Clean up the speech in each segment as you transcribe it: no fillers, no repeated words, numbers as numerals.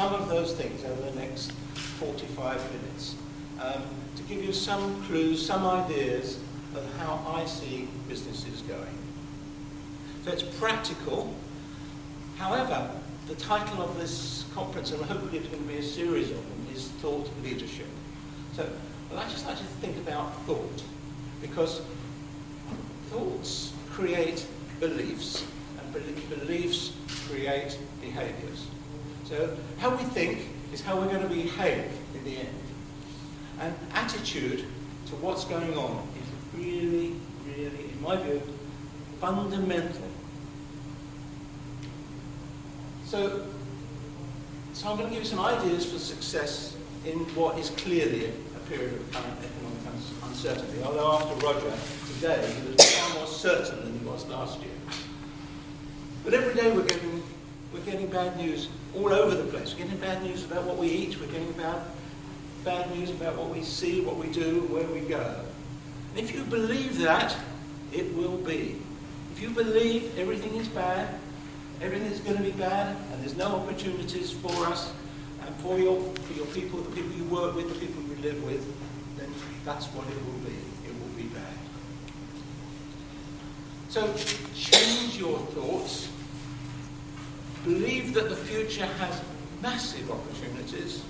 some of those things over the next 45 minutes to give you some clues, some ideas of how I see businesses going. So it's practical. However, the title of this conference, and hopefully it's going to be a series of them, is Thought Leadership. So I just like to think about thought, because thoughts create beliefs, and beliefs create behaviours. So how we think is how we're going to behave in the end. And attitude to what's going on is really, really, in my view, fundamental. So I'm going to give you some ideas for success in what is clearly a period of current economic uncertainty. Although after Roger, today, he was far more certain than he was last year. But every day we're getting bad news all over the place. We're getting bad news about what we eat. We're getting bad news about what we see, what we do, where we go. And if you believe that, it will be. If you believe everything is bad, everything is going to be bad, and there's no opportunities for us and for your people, the people you work with, the people you live with, then that's what it will be. It will be bad. So change your thoughts. Believe that the future has massive opportunities,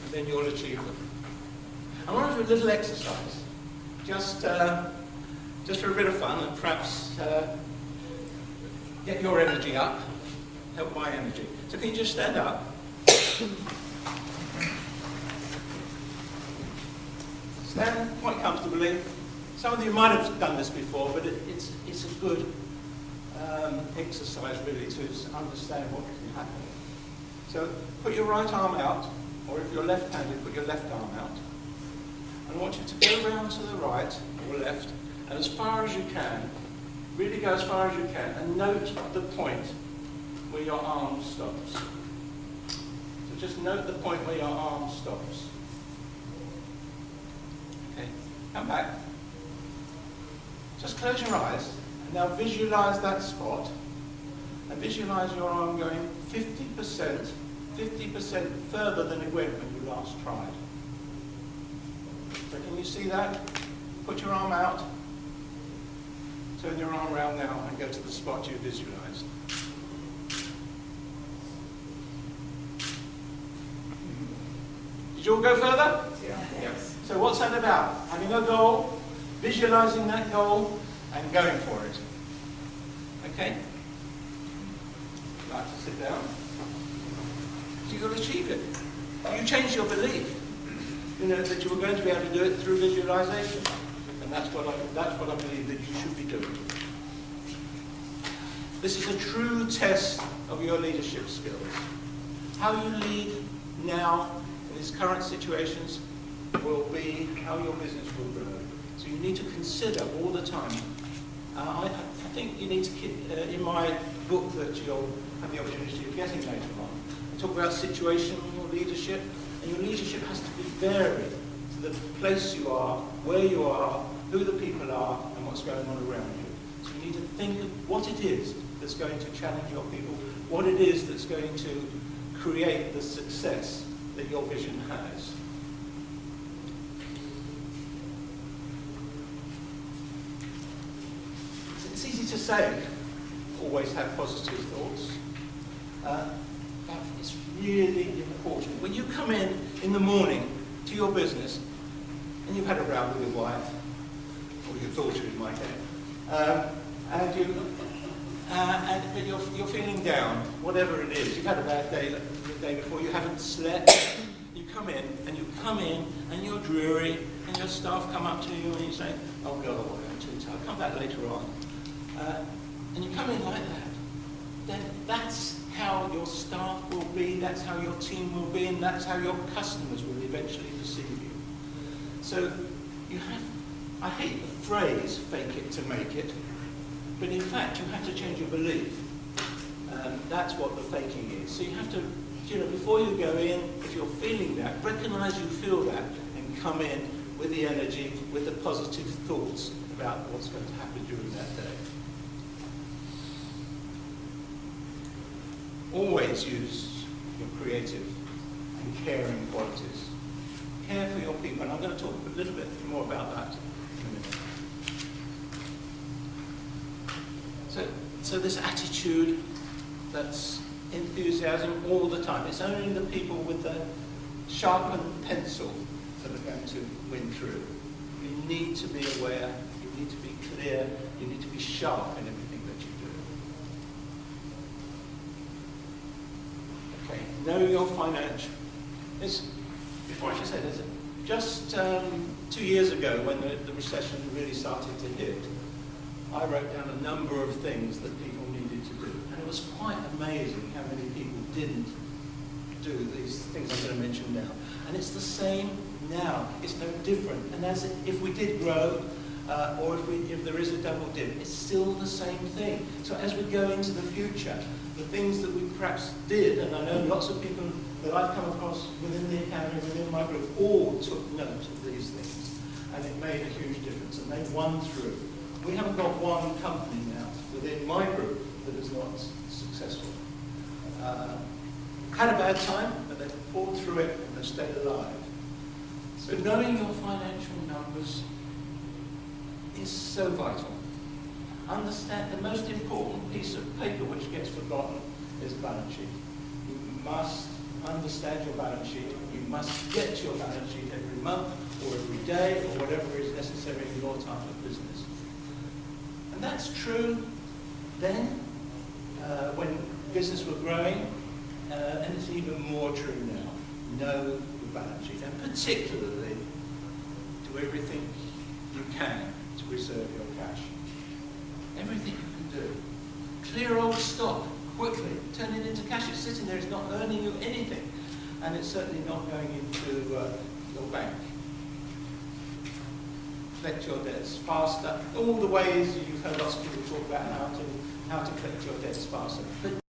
and then you'll achieve them. I want to do a little exercise, just for a bit of fun, and perhaps get your energy up, help my energy. So can you just stand up? Stand quite comfortably. Some of you might have done this before, but it's a good exercise really to understand what can happen. So put your right arm out, or if you're left-handed, put your left arm out. And I want you to go round to the right or left, and as far as you can, really go as far as you can, and note the point where your arm stops. So just note the point where your arm stops. Okay, come back. Just close your eyes, and now visualize that spot, and visualize your arm going 50% further than it went when you last tried. So can you see that? Put your arm out. Turn your arm around now and go to the spot you visualized. Did you all go further? Yeah. Yes. So what's that about? Having a goal, visualizing that goal, and going for it. Okay? You'd like to sit down? So you've got to achieve it. You changed your belief. You know that you were going to be able to do it through visualization. And that's what I believe that you should be doing. This is a true test of your leadership skills. How you lead now in these current situations will be how your business will grow. So you need to consider all the time. I think you need to keep, in my book that you'll have the opportunity of getting later on, I talk about situational leadership, and your leadership has to be varied to the place you are, where you are, who the people are, and what's going on around you. So you need to think of what it is that's going to challenge your people, what it is that's going to create the success that your vision has. It's easy to say, always have positive thoughts, but it's really important. When you come in the morning to your business, and you've had a row with your wife, or your daughter in my case, but you're feeling down, whatever it is. You've had a bad day the day before, you haven't slept. You come in and you're dreary, and your staff come up to you and you say, oh God, I'm too tired, come back later on. And you come in like that, then that's how your staff will be, that's how your team will be, and that's how your customers will eventually perceive you. So you have, I hate the phrase, fake it to make it, but in fact you have to change your belief. That's what the faking is. So you have to, before you go in, if you're feeling that, recognize you feel that, and come in with the energy, with the positive thoughts about what's going to happen during that day. Always use your creative and caring qualities. Care for your people, and I'm going to talk a little bit more about that in a minute. So this attitude, that's enthusiasm all the time. It's only the people with the sharpened pencil that are going to win through. You need to be aware, you need to be clear, you need to be sharp in everything that you do. Okay, know your financial. Before I should say this, just 2 years ago when the recession really started to hit, I wrote down a number of things that people needed to do. And it was quite amazing how many people didn't do these things I'm going to mention now. And it's the same now. It's no different. And if we did grow, or if there is a double dip, it's still the same thing. So as we go into the future, the things that we perhaps did, and I know lots of people that I've come across within the academy, within my group, all took note of these things. And it made a huge difference, and they won through. We haven't got one company now within my group that is not successful. Had a bad time, but they've pulled through it and they've stayed alive. So knowing your financial numbers is so vital. Understand the most important piece of paper which gets forgotten is balance sheet. You must understand your balance sheet. You must get your balance sheet every month or every day or whatever is necessary in your type of business. And that's true then, when business was growing, and it's even more true now. Know your balance sheet, and particularly do everything you can to preserve your cash. Everything you can do. Clear old stock quickly, turn it into cash. It's sitting there, it's not earning you anything, and it's certainly not going into your bank. Collect your debts faster. All the ways you've heard lots of people talk about how to collect your debts faster. But